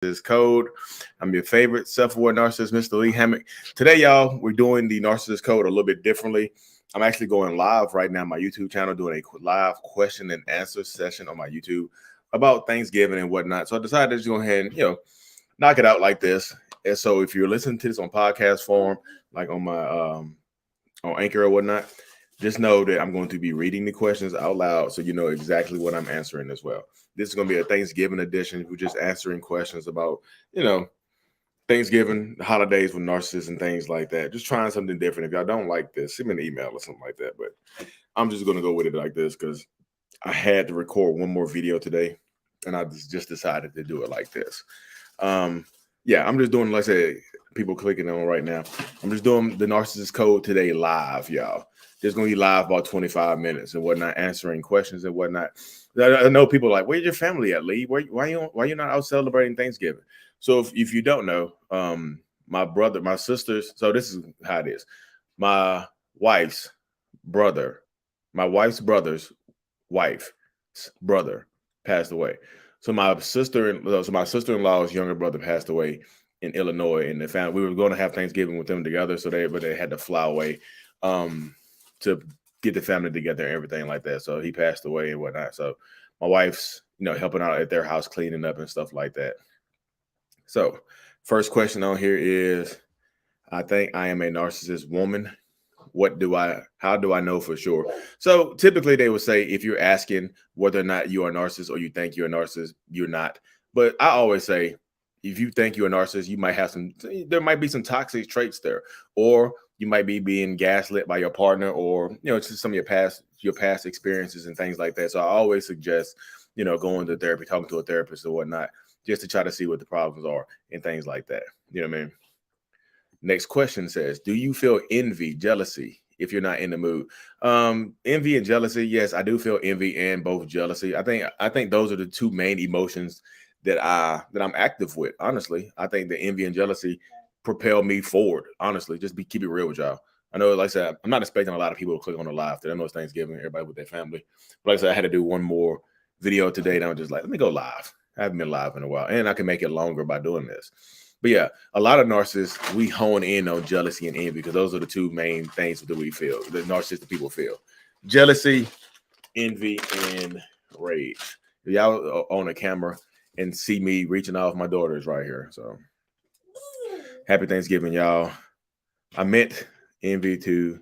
Narcissist Code. I'm your favorite self-aware narcissist, Mr. Lee Hammock. Today, y'all, we're doing the Narcissist Code a little bit differently. I'm actually going live right now on my YouTube channel, doing a live question and answer session on my YouTube about Thanksgiving and whatnot. So I decided to just go ahead and, knock it out like this. And so if you're listening to this on podcast form, like on my on Anchor or whatnot, just know that I'm going to be reading the questions out loud so you know exactly what I'm answering as well. This is going to be a Thanksgiving edition. We're just answering questions about, Thanksgiving, holidays with narcissists and things like that. Just trying something different. If y'all don't like this, send me an email or something like that. But I'm just going to go with it like this because I had to record one more video today and I just decided to do it like this. Yeah, I'm just doing, like I said, people clicking on right now. I'm just doing the Narcissist Code today live, y'all. Just going to be live about 25 minutes and whatnot, answering questions and whatnot. I know people are like, where's your family at, Lee? Why you not out celebrating Thanksgiving? So if you don't know, my brother, my sisters, so this is how it is. My wife's brother's wife's brother passed away. So my sister-in-law's younger brother passed away in Illinois, and we were going to have Thanksgiving with them together. But they had to fly away to get the family together and everything like that. So he passed away and whatnot. So my wife's, helping out at their house, cleaning up and stuff like that. So first question on here is, I think I am a narcissist woman. How do I know for sure? So typically they would say, if you're asking whether or not you are a narcissist or you think you're a narcissist, you're not. But I always say, if you think you're a narcissist, there might be some toxic traits there, or you might be being gaslit by your partner, or, it's just some of your past experiences and things like that. So I always suggest, going to therapy, talking to a therapist or whatnot, just to try to see what the problems are and things like that. You know what I mean? Next question says, do you feel envy, jealousy if you're not in the mood? Envy and jealousy. Yes, I do feel envy and both jealousy. I think those are the two main emotions that I'm active with. Honestly, I think the envy and jealousy propel me forward. Honestly, keep it real with y'all. I know, like I said, I'm not expecting a lot of people to click on the live today. I know it's Thanksgiving, everybody with their family. But like I said, I had to do one more video today, and I was just like, let me go live. I haven't been live in a while, and I can make it longer by doing this. But yeah, a lot of narcissists, we hone in on jealousy and envy because those are the two main things that we feel, the narcissistic people feel. Jealousy, envy, and rage. If y'all on a camera and see me reaching out, my daughter is right here. So happy Thanksgiving, y'all. I meant envy to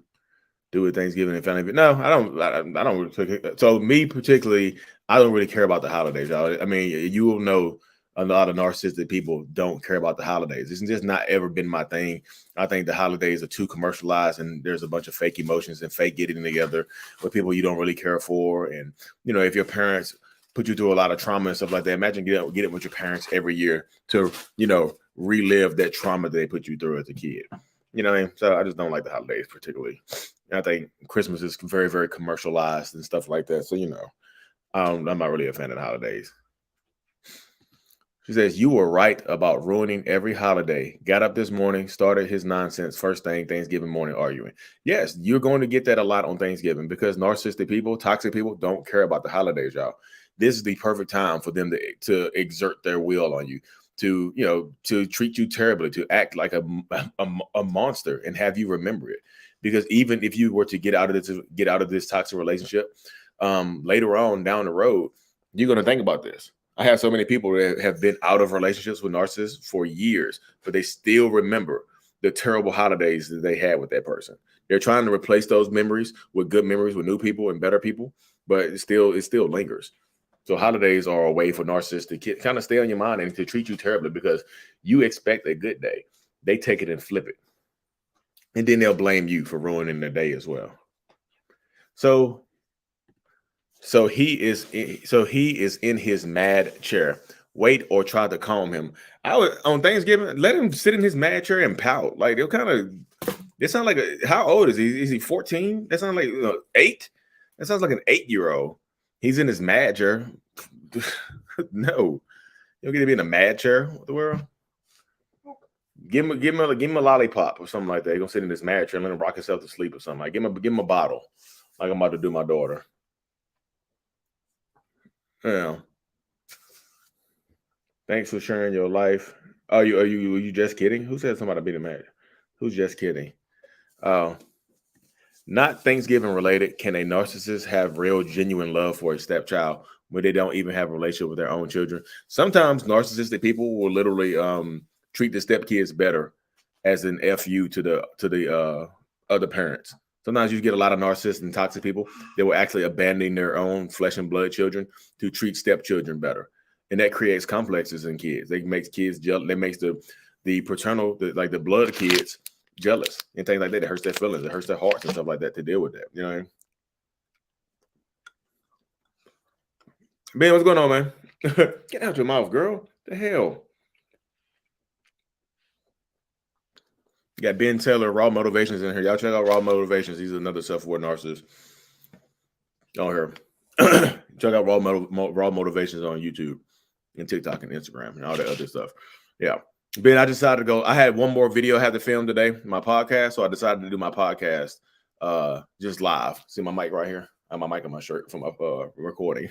do with Thanksgiving and family, but no, I don't really. So me particularly, I don't really care about the holidays, y'all. I mean, you will know a lot of narcissistic people don't care about the holidays. It's just not ever been my thing. I think the holidays are too commercialized, and there's a bunch of fake emotions and fake getting together with people you don't really care for. And if your parents put you through a lot of trauma and stuff like that, imagine getting with your parents every year to relive that trauma that they put you through as a kid. You know what I mean? So I just don't like the holidays particularly. I think Christmas is very, very commercialized and stuff like that. So, I'm not really a fan of the holidays. She says, you were right about ruining every holiday. Got up this morning, started his nonsense first thing Thanksgiving morning arguing. Yes, you're going to get that a lot on Thanksgiving because narcissistic people, toxic people don't care about the holidays, y'all. This is the perfect time for them to exert their will on you, to treat you terribly, to act like a monster and have you remember it. Because even if you were to get out of this toxic relationship, later on down the road, you're going to think about this. I have so many people that have been out of relationships with narcissists for years, but they still remember the terrible holidays that they had with that person. They're trying to replace those memories with good memories with new people and better people, but it still lingers. So holidays are a way for narcissists to kind of stay on your mind and to treat you terribly because you expect a good day. They take it and flip it. And then they'll blame you for ruining their day as well. So he is in his mad chair. Wait or try to calm him. On Thanksgiving, let him sit in his mad chair and pout. Like it sounds like how old is he? Is he 14? That sounds like 8. That sounds like an 8-year-old. He's in his mad chair. No, you don't get to be in a mad chair. What the world? Give him a lollipop or something like that. He's gonna sit in his mad chair and let him rock himself to sleep or something. Like give him a bottle, like I'm about to do my daughter. Yeah. Thanks for sharing your life. Are you just kidding? Who said somebody being married? Who's just kidding? Uh, Not Thanksgiving related. Can a narcissist have real, genuine love for a stepchild when they don't even have a relationship with their own children? Sometimes narcissistic people will literally treat the stepkids better as an fu to the other parents. Sometimes you get a lot of narcissists and toxic people that will actually abandon their own flesh and blood children to treat stepchildren better, and that creates complexes in kids. They makes kids jealous. That makes the paternal, like the blood kids, jealous and things like that. It hurts their feelings, it hurts their hearts and stuff like that to deal with that. You know what I mean? Ben, what's going on, man? Get out your mouth, girl. The hell? You got Ben Taylor, Raw Motivations in here. Y'all check out Raw Motivations. He's another self-aware narcissist on here. Check out Raw Motivations on YouTube and TikTok and Instagram and all that other stuff. Yeah. Ben, I decided to go. I had one more video I had to film today, my podcast. So I decided to do my podcast just live. See my mic right here? I have my mic on my shirt from my recording.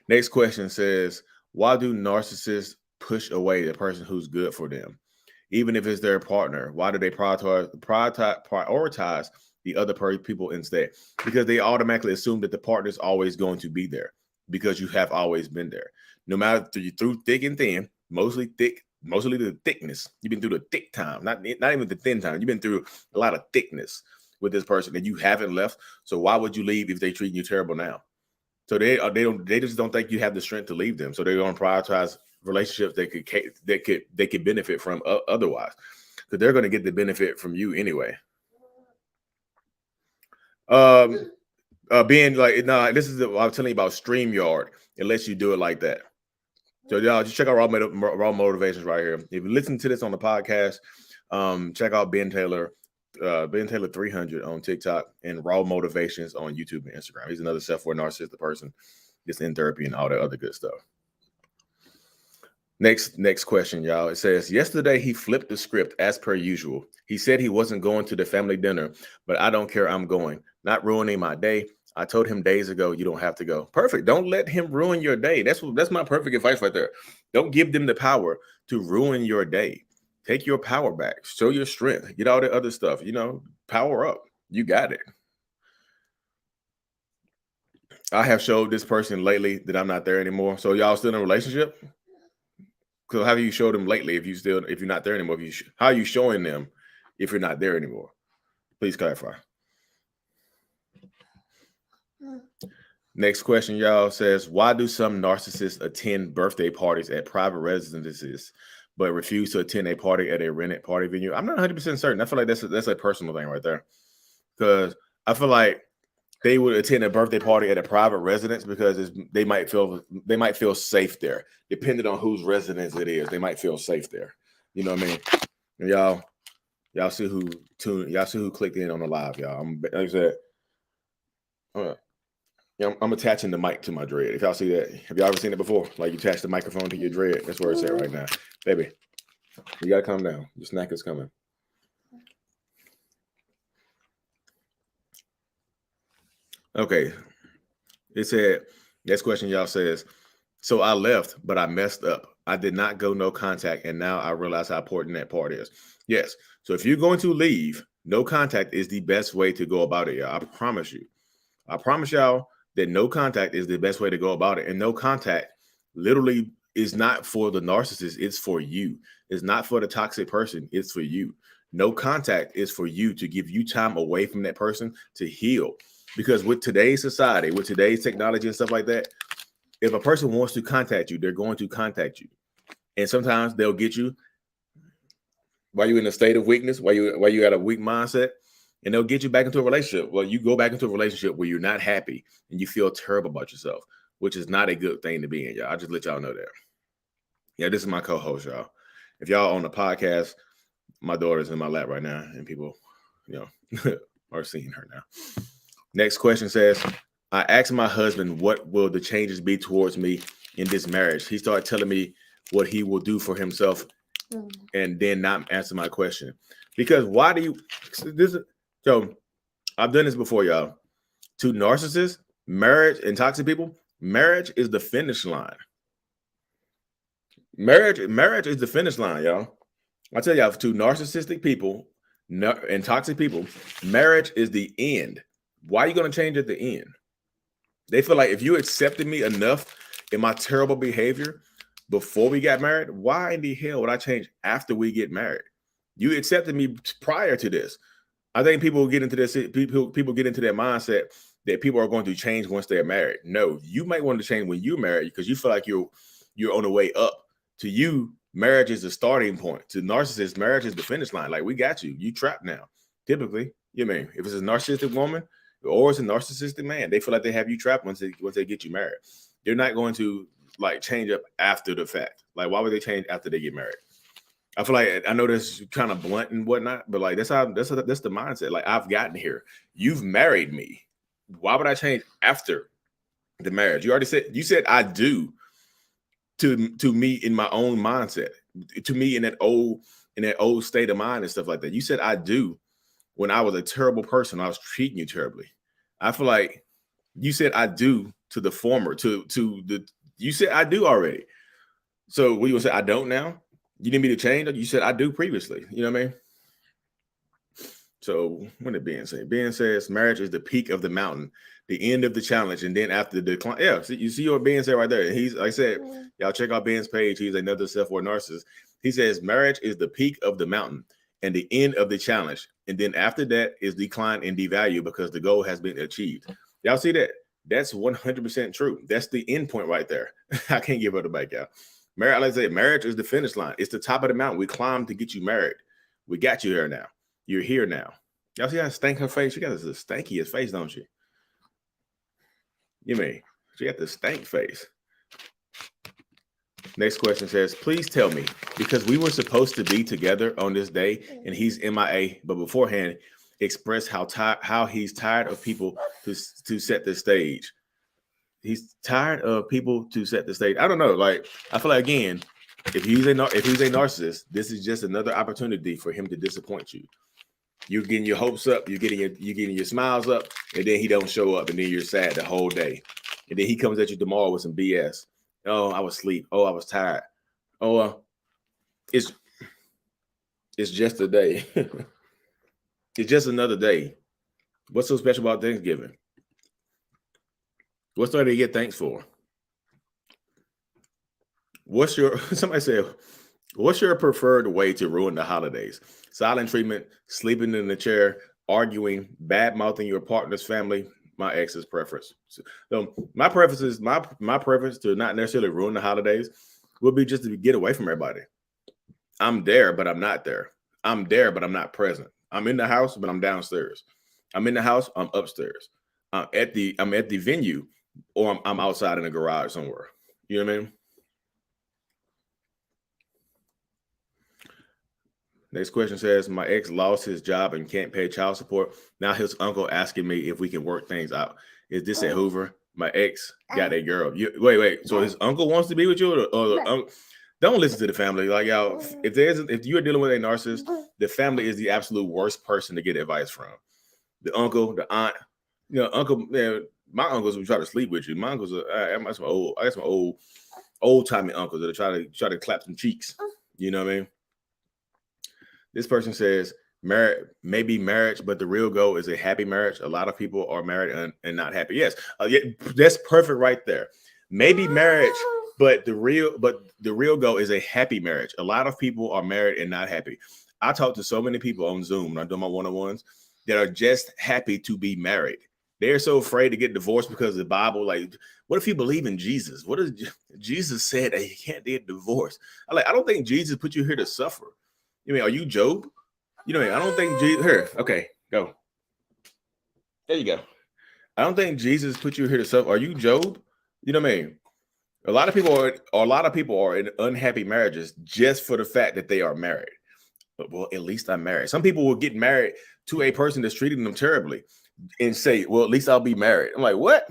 Next question says, why do narcissists push away the person who's good for them? Even if it's their partner, why do they prioritize the other people instead? Because they automatically assume that the partner is always going to be there because you have always been there. No matter through thick and thin, mostly the thickness. You've been through the thick time, not even the thin time. You've been through a lot of thickness with this person and you haven't left. So why would you leave if they treat you terrible now? So they just don't think you have the strength to leave them. So they're going to prioritize relationships they could benefit from otherwise, because they're going to get the benefit from you anyway. Being like, no, this is what I'm telling you about StreamYard. It lets you do it like that. So y'all just check out Raw Motivations right here. If you listen to this on the podcast, check out Ben Taylor 300 on TikTok and Raw Motivations on YouTube and Instagram. He's another self-aware narcissistic person that's in therapy and all that other good stuff. Next question, y'all. It says, yesterday he flipped the script as per usual. He said he wasn't going to the family dinner, but I don't care. I'm going. Not ruining my day. I told him days ago, you don't have to go. Perfect. Don't let him ruin your day. That's my perfect advice right there. Don't give them the power to ruin your day. Take your power back. Show your strength. Get all the other stuff. Power up. You got it. I have showed this person lately that I'm not there anymore. So y'all still in a relationship? So how have you showed them lately if you're not there anymore? How are you showing them if you're not there anymore? Please clarify. Next question, y'all, says, why do some narcissists attend birthday parties at private residences but refuse to attend a party at a rented party venue? I'm not 100% certain. I feel like that's a personal thing right there, because I feel like they would attend a birthday party at a private residence because they might feel safe there. Depending on whose residence it is, they might feel safe there. You know what I mean? And y'all see who clicked in on the live, y'all. Like I said, I'm attaching the mic to my dread. If y'all see that, have y'all ever seen it before? Like you attach the microphone to your dread. That's where it's at right now, baby. You gotta calm down. Your snack is coming. Okay. It said, next question, y'all, says, so I left, but I messed up. I did not go no contact, and now I realize how important that part is. Yes. So if you're going to leave, no contact is the best way to go about it, y'all. I promise you. I promise y'all that no contact is the best way to go about it. And no contact literally is not for the narcissist. It's for you. It's not for the toxic person. It's for you. No contact is for you to give you time away from that person to heal. Because with today's society, with today's technology and stuff like that, if a person wants to contact you, they're going to contact you. And sometimes they'll get you while you're in a state of weakness, while you got a weak mindset, and they'll get you back into a relationship. Well, you go back into a relationship where you're not happy and you feel terrible about yourself, which is not a good thing to be in, y'all. I'll just let y'all know that. Yeah, this is my co-host, y'all. If y'all on the podcast, my daughter's in my lap right now, and people, are seeing her now. Next question says, I asked my husband, what will the changes be towards me in this marriage? He started telling me what he will do for himself and then not answer my question. Because why do you, so I've done this before, y'all. To narcissists, marriage and toxic people, marriage is the finish line. Marriage is the finish line, y'all. I tell y'all, to narcissistic people and toxic people, marriage is the end. Why are you going to change at the end? They feel like if you accepted me enough in my terrible behavior before we got married, why in the hell would I change after we get married? You accepted me prior to this. I think people get into this. People get into that mindset that people are going to change once they're married. No, you might want to change when you're married because you feel like you're on the way up. To you, marriage is the starting point. To narcissists, marriage is the finish line. Like, we got you. You trapped now. Typically, you mean if it's a narcissistic woman or it's a narcissistic man, they feel like they have you trapped once they get you married. They're not going to like change up after the fact. Like, why would they change after they get married? I feel like, I know this kind of blunt and whatnot, but like that's the mindset. Like, I've gotten here. You've married me. Why would I change after the marriage? You said I do to me in my own mindset, to me in that old state of mind and stuff like that. You said I do when I was a terrible person. I was treating you terribly. I feel like you said I do to the former, you said I do already. So what you gonna say? I don't now? You need me to change? You said I do previously. You know what I mean? So what did Ben say? Ben says marriage is the peak of the mountain, the end of the challenge, and then after the decline. Yeah, you see what Ben said right there. He's, like I said, y'all check out Ben's page. He's another self-aware narcissist. He says marriage is the peak of the mountain and the end of the challenge, and then after that is decline and devalue because the goal has been achieved. Y'all see that? That's 100% true. That's the end point right there. I can't give it back, y'all. Marriage, like I said, marriage is the finish line. It's the top of the mountain. We climbed to get you married. We got you here now. You're here now. Y'all see how stank her face? She got the stankiest face, don't she? You mean she got the stank face. Next question says, please tell me, because we were supposed to be together on this day and he's MIA, but beforehand express how he's tired of people to set the stage. He's tired of people to set the stage. I don't know. Like, I feel like, again, if he's a narcissist, this is just another opportunity for him to disappoint you. You're getting your hopes up, you're getting your smiles up, and then he don't show up, and then you're sad the whole day. And then he comes at you tomorrow with some BS. Oh, I was asleep. Oh, I was tired. Oh, it's just a day. It's just another day. What's so special about Thanksgiving? What's there to get thanks for? Somebody said, what's your preferred way to ruin the holidays? Silent treatment, sleeping in the chair, arguing, bad mouthing your partner's family. My ex's preference. So my preference to not necessarily ruin the holidays would be just to get away from everybody. I'm there, but I'm not there. I'm there, but I'm not present. I'm in the house, but I'm downstairs. I'm in the house, I'm upstairs. I'm at the venue, or I'm outside in a garage somewhere. You know what I mean? Next question says, my ex lost his job and can't pay child support. Now his uncle asking me if we can work things out. Is this at Hoover? My ex got a girl. Wait. So his uncle wants to be with you, or don't listen to the family. Like, y'all, if you are dealing with a narcissist, the family is the absolute worst person to get advice from. The uncle, the aunt, uncle. My uncles would try to sleep with you. My uncles I got some old timey uncles that try to clap some cheeks. You know what I mean? This person says, maybe marriage, but the real goal is a happy marriage. A lot of people are married and not happy. Yes, that's perfect right there. Maybe marriage, but the real goal is a happy marriage. A lot of people are married and not happy. I talk to so many people on Zoom when I do my one-on-ones that are just happy to be married. They're so afraid to get divorced because of the Bible. Like, what if you believe in Jesus? What if Jesus said that you can't get divorced? I don't think Jesus put you here to suffer. You mean, are you Job? You know, I don't think Jesus here. Okay, go. There you go. I don't think Jesus put you here to suffer. Are you Job? You know what I mean? A lot of people are in unhappy marriages just for the fact that they are married. But, well, at least I'm married. Some people will get married to a person that's treating them terribly and say, well, at least I'll be married. I'm like, what?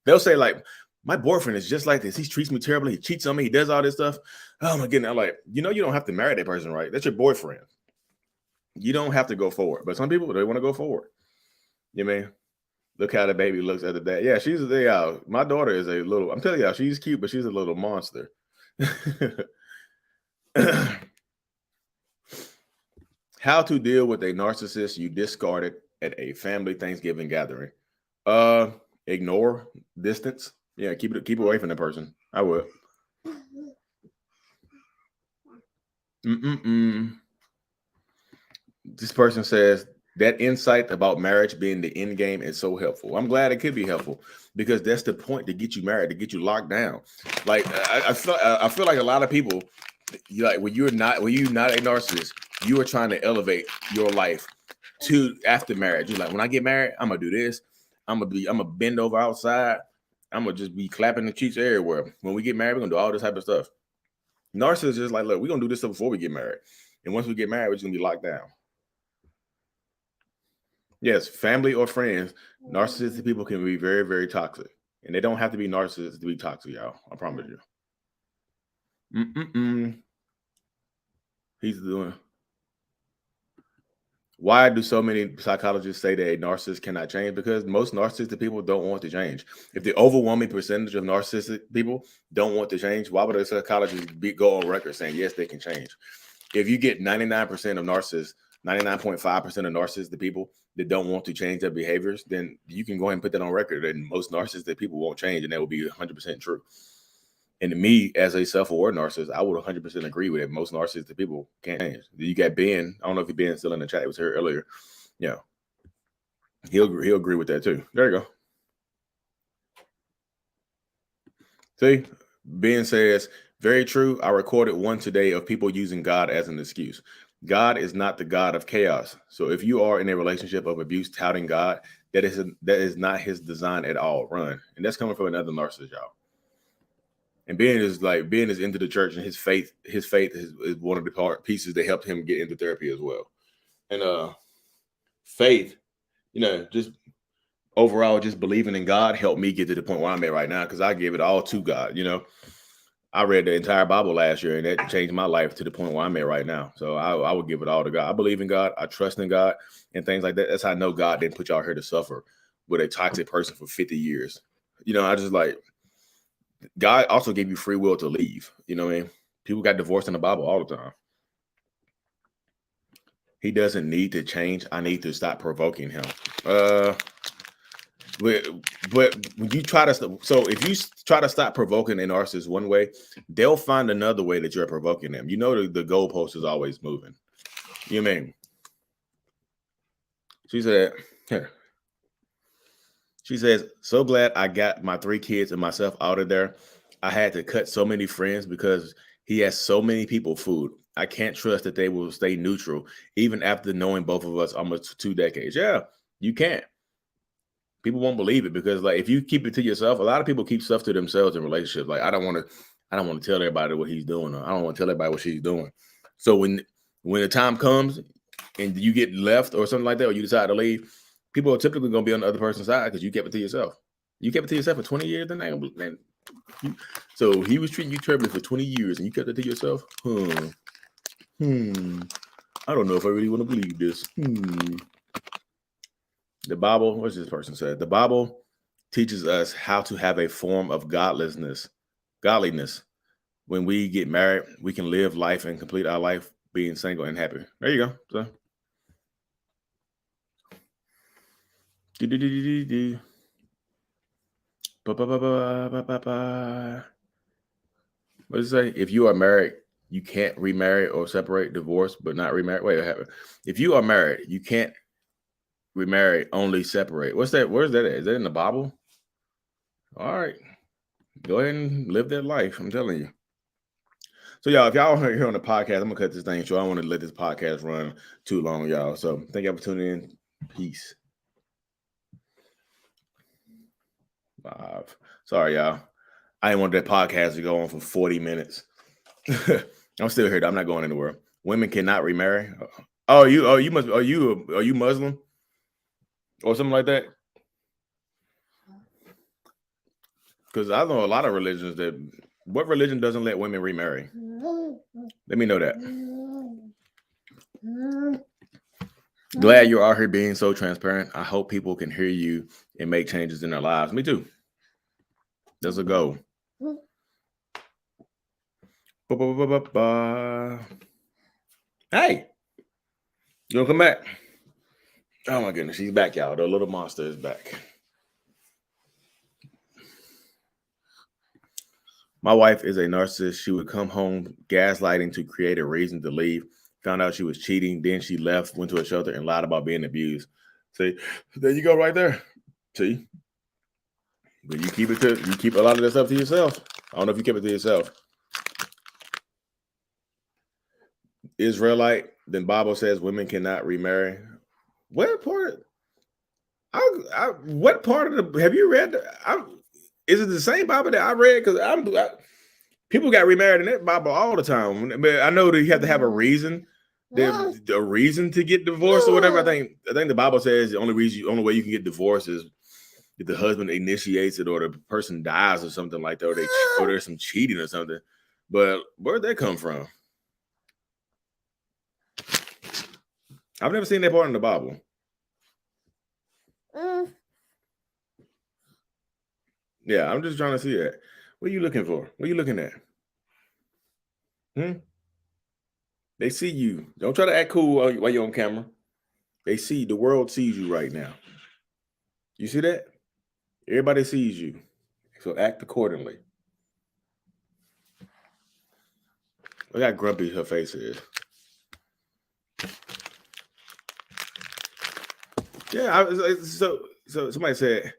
They'll say, like, my boyfriend is just like this. He treats me terribly. He cheats on me. He does all this stuff. Oh my goodness. I'm like, you don't have to marry that person, right? That's your boyfriend. You don't have to go forward. But some people, they want to go forward. You mean? Look how the baby looks at the dad. Yeah, my daughter is I'm telling y'all, she's cute, but she's a little monster. How to deal with a narcissist you discarded at a family Thanksgiving gathering. Ignore, distance. Yeah, keep away from the person. I would. Mm-mm-mm. This person says that insight about marriage being the end game is so helpful. I'm glad it could be helpful because that's the point, to get you married, to get you locked down. Like I feel like a lot of people, like when you're not a narcissist, you are trying to elevate your life to after marriage. You're like, when I get married, I'm gonna do this. I'm gonna bend over outside. I'm gonna just be clapping the cheeks everywhere. When we get married, we're gonna do all this type of stuff. Narcissists is like, look, we're gonna do this stuff before we get married, and once we get married, we're just gonna be locked down. Yes, family or friends, narcissistic people can be very, very toxic, and they don't have to be narcissists to be toxic, y'all. I promise you. Mm-mm-mm. He's doing. Why do so many psychologists say that a narcissist cannot change? Because most narcissistic people don't want to change. If the overwhelming percentage of narcissistic people don't want to change, why would a psychologist go on record saying yes, they can change? If you get 99% of narcissists, 99.5% of narcissistic people that don't want to change their behaviors, then you can go ahead and put that on record. And most narcissistic people won't change, and that will be 100% true. And to me, as a self-aware narcissist, I would 100% agree with it. Most narcissistic people can't change. You got Ben. I don't know if Ben's still in the chat. It was here earlier. Yeah, he'll agree with that too. There you go. See, Ben says, very true. I recorded one today of people using God as an excuse. God is not the God of chaos. So if you are in a relationship of abuse, touting God, that is not his design at all. Run. And that's coming from another narcissist, y'all. And Ben is into the church, and his faith is one of the pieces that helped him get into therapy as well. And faith, just overall, just believing in God helped me get to the point where I'm at right now, because I give it all to God. I read the entire Bible last year, and that changed my life to the point where I'm at right now. So I would give it all to God. I believe in God. I trust in God and things like that. That's how I know God didn't put y'all here to suffer with a toxic person for 50 years. I just like, God also gave you free will to leave. You know what I mean? People got divorced in the Bible all the time. He doesn't need to change. I need to stop provoking him. But when you try to, so if you try to stop provoking a narcissist one way, they'll find another way that you're provoking them. The goalpost is always moving. You know what I mean? She said, here. She says, so glad I got my 3 kids and myself out of there. I had to cut so many friends because he has so many people food. I can't trust that they will stay neutral, even after knowing both of us almost 2 decades. Yeah, you can't. People won't believe it, because like, if you keep it to yourself, a lot of people keep stuff to themselves in relationships. Like, I don't want to tell everybody what he's doing, or I don't want to tell everybody what she's doing. So when the time comes and you get left or something like that, or you decide to leave, people are typically going to be on the other person's side because you kept it to yourself. You kept it to yourself for 20 years, then so he was treating you terribly for 20 years and you kept it to yourself? I don't know if I really want to believe this. The Bible, what's this person said? The Bible teaches us how to have a form of godliness. When we get married, we can live life and complete our life being single and happy. There you go. So. What does it say? If you are married, you can't remarry or separate, divorce, but not remarry. Wait, what happened? If you are married, you can't remarry, only separate. What's that? Where's that at? Is that in the Bible? All right. Go ahead and live that life. I'm telling you. So, y'all, if y'all are here on the podcast, I'm going to cut this thing short. I don't want to let this podcast run too long, y'all. So, thank y'all for tuning in. Peace. Live. Sorry, y'all. I didn't want that podcast to go on for 40 minutes. I'm still here. I'm not going anywhere. Women cannot remarry. Are you Muslim or something like that? Because I know a lot of religions that. What religion doesn't let women remarry? Let me know that. Glad you're out here being so transparent. I hope people can hear you and make changes in their lives. Me too. There's a goal. Hey, you gonna come back? Oh my goodness, she's back, y'all. The little monster is back. My wife is a narcissist. She would come home gaslighting to create a reason to leave. Found out she was cheating. Then she left, went to a shelter, and lied about being abused. See, there you go, right there. See, but you keep a lot of this stuff to yourself. I don't know if you keep it to yourself. Israelite, then Bible says women cannot remarry. What part? What part of the have you read? Is it the same Bible that I read? Because people got remarried in that Bible all the time. But I know that you have to have a reason. The reason to get divorced or whatever. I think the Bible says the only way you can get divorced is if the husband initiates it or the person dies or something like that, or there's some cheating or something. But where'd that come from? I've never seen that part in the Bible. Yeah, I'm just trying to see that. What are you looking for? What are you looking at? They see you. Don't try to act cool while you're on camera. They see, the world sees you right now. You see that? Everybody sees you. So act accordingly. Look how grumpy her face is. Yeah, so somebody said,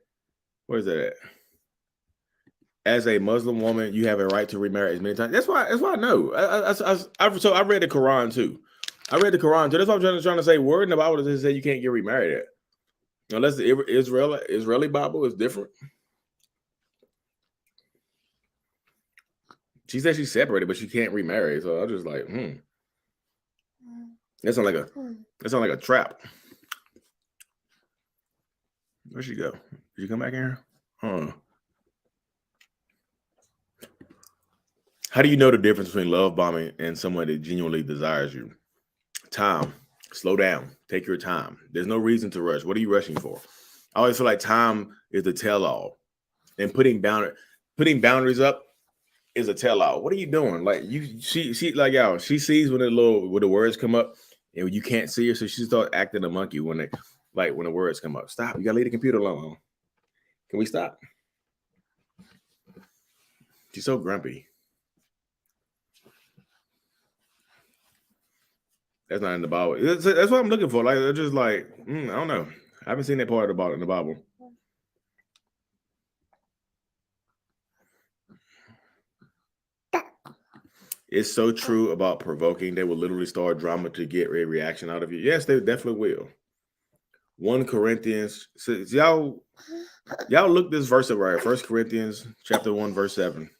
where's that at? As a Muslim woman, you have a right to remarry as many times. That's why I know. So I read the Quran too. That's what I'm trying to say. Word in the Bible doesn't say you can't get remarried at. Unless the Israeli Bible is different. She said she's separated, but she can't remarry. So I was just like, That sounds like a trap. Where'd she go? Did she come back in here? How do you know the difference between love bombing and someone that genuinely desires you? Time. Slow down. Take your time. There's no reason to rush. What are you rushing for? I always feel like time is the tell-all. And putting boundaries up is a tell-all. What are you doing? Like she sees when the words come up and you can't see her, so she starts acting a monkey when the words come up. Stop. You gotta leave the computer alone. Can we stop? She's so grumpy. That's not in the Bible. That's what I'm looking for. Like, they're just like, I don't know. I haven't seen that part about it in the Bible. It's so true about provoking. They will literally start drama to get a reaction out of you. Yes, they definitely will. 1 Corinthians. So y'all look this verse up right here. 1 Corinthians chapter 1, verse 7.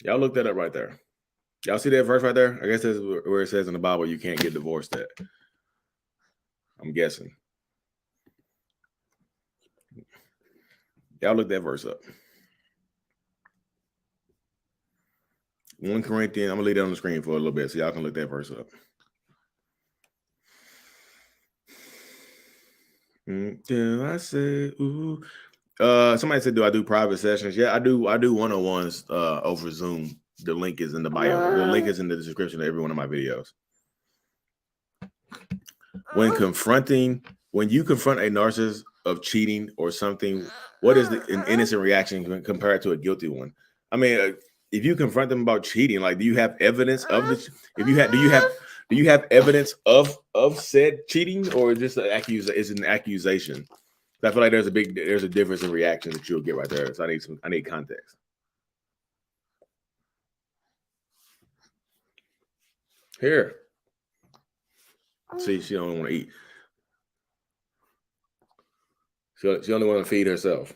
Y'all look that up right there. Y'all see that verse right there? I guess that's where it says in the Bible you can't get divorced at. I'm guessing. Y'all look that verse up. 1 Corinthians. I'm gonna leave it on the screen for a little bit so y'all can look that verse up. Do I say ooh? Somebody said, do I do private sessions? Yeah, I do 1-on-ones over Zoom. The link is in the bio. The link is in the description of every one of my videos. When you confront a narcissist of cheating or something, what is an innocent reaction compared to a guilty one? I mean, if you confront them about cheating, like, do you have evidence of this? Do you have evidence of said cheating, or just is an accusation? I feel like there's a difference in reaction that you'll get right there. So I need context. Here. See, she don't want to eat. She only want to feed herself.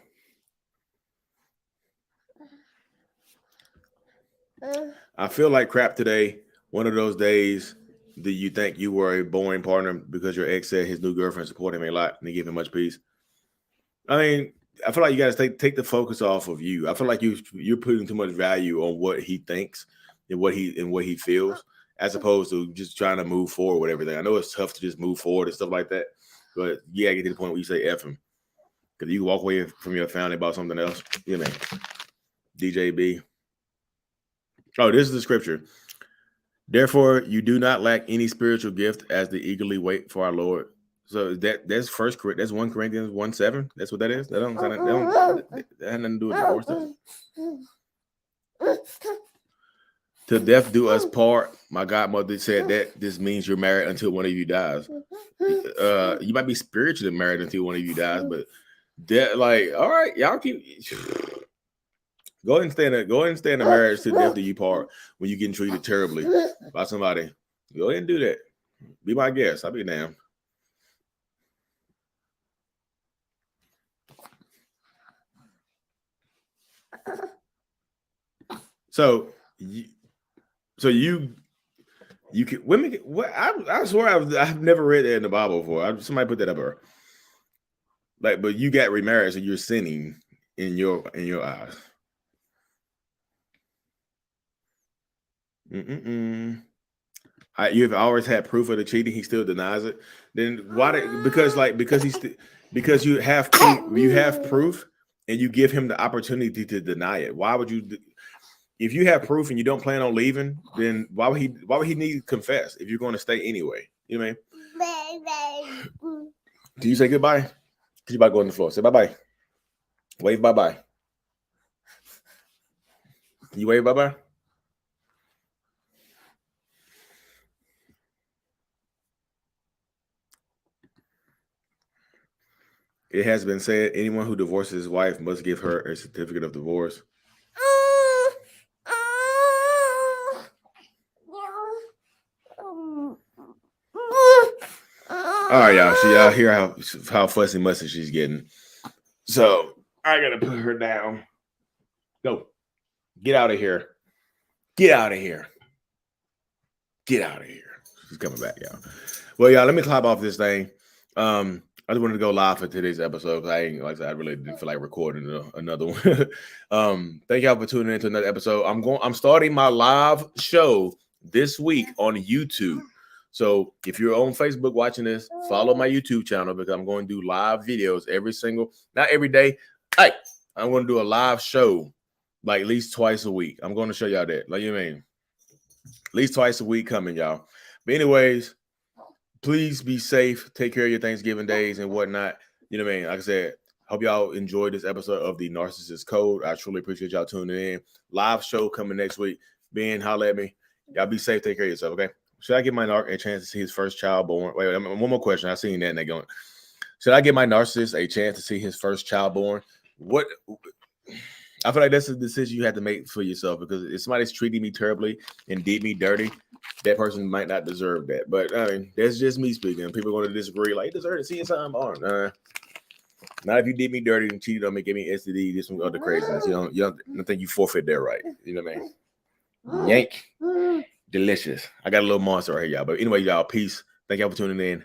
I feel like crap today. One of those days that you think you were a boring partner because your ex said his new girlfriend supported him a lot and they give him much peace. I mean, I feel like you guys take the focus off of you. I feel like you're putting too much value on what he thinks and what he feels, as opposed to just trying to move forward with everything. I know it's tough to just move forward and stuff like that, but you gotta get to the point where you say F him. Because you walk away from your family about something else. You know, DJB. Oh, this is the scripture. Therefore, you do not lack any spiritual gift as they eagerly wait for our Lord. So that's that's 1 Corinthians 1:7. That's what that is. That had nothing to do with divorce. Till death do us part. My godmother said that this means you're married until one of you dies. You might be spiritually married until one of you dies, but that, like, all right, y'all keep go ahead and stay in a marriage till death do you part when you're getting treated terribly by somebody. Go ahead and do that. Be my guest. I'll be damned. So you can women. What I swear I've never read that in the Bible before. Somebody put that up there. Like, but you got remarried, so you're sinning in your eyes. You've always had proof of the cheating. He still denies it. Then why? Because you have proof, and you give him the opportunity to deny it. Why would you? If you have proof and you don't plan on leaving, then why would he need to confess if you're going to stay anyway? You know what I mean? Do you say goodbye? Because you about to go on the floor. Say bye-bye. Wave bye-bye. You wave bye-bye? It has been said anyone who divorces his wife must give her a certificate of divorce. All right, y'all. So y'all hear how fussy mussy she's getting. So I gotta put her down. Go. Get out of here. Get out of here. Get out of here. She's coming back, y'all. Well, y'all, let me clap off this thing. I just wanted to go live for today's episode because I really didn't feel like recording another one. Thank y'all for tuning in to another episode. I'm starting my live show this week on YouTube. So if you're on Facebook watching this, follow my YouTube channel because I'm going to do live videos not every day. Hey, I'm going to do a live show like at least twice a week. I'm going to show y'all that. Like, you know what I mean? At least twice a week coming, y'all. But anyways, please be safe. Take care of your Thanksgiving days and whatnot. You know what I mean? Like I said, hope y'all enjoyed this episode of the Narcissist Code. I truly appreciate y'all tuning in. Live show coming next week. Ben, holla at me. Y'all be safe. Take care of yourself, okay? Should I give my narc a chance to see his first child born? Wait, one more question. I seen that and they're going. Should I give my narcissist a chance to see his first child born? What? I feel like that's a decision you have to make for yourself because if somebody's treating me terribly and did me dirty, that person might not deserve that. But I mean, that's just me speaking. People are going to disagree. Like, you deserve to see his son born. Not if you did me dirty and cheated on me, gave me STD, this some other craziness. You don't think you forfeit their right. You know what I mean? Yank. Delicious. I got a little monster right here, y'all. But anyway, y'all, peace. Thank y'all for tuning in.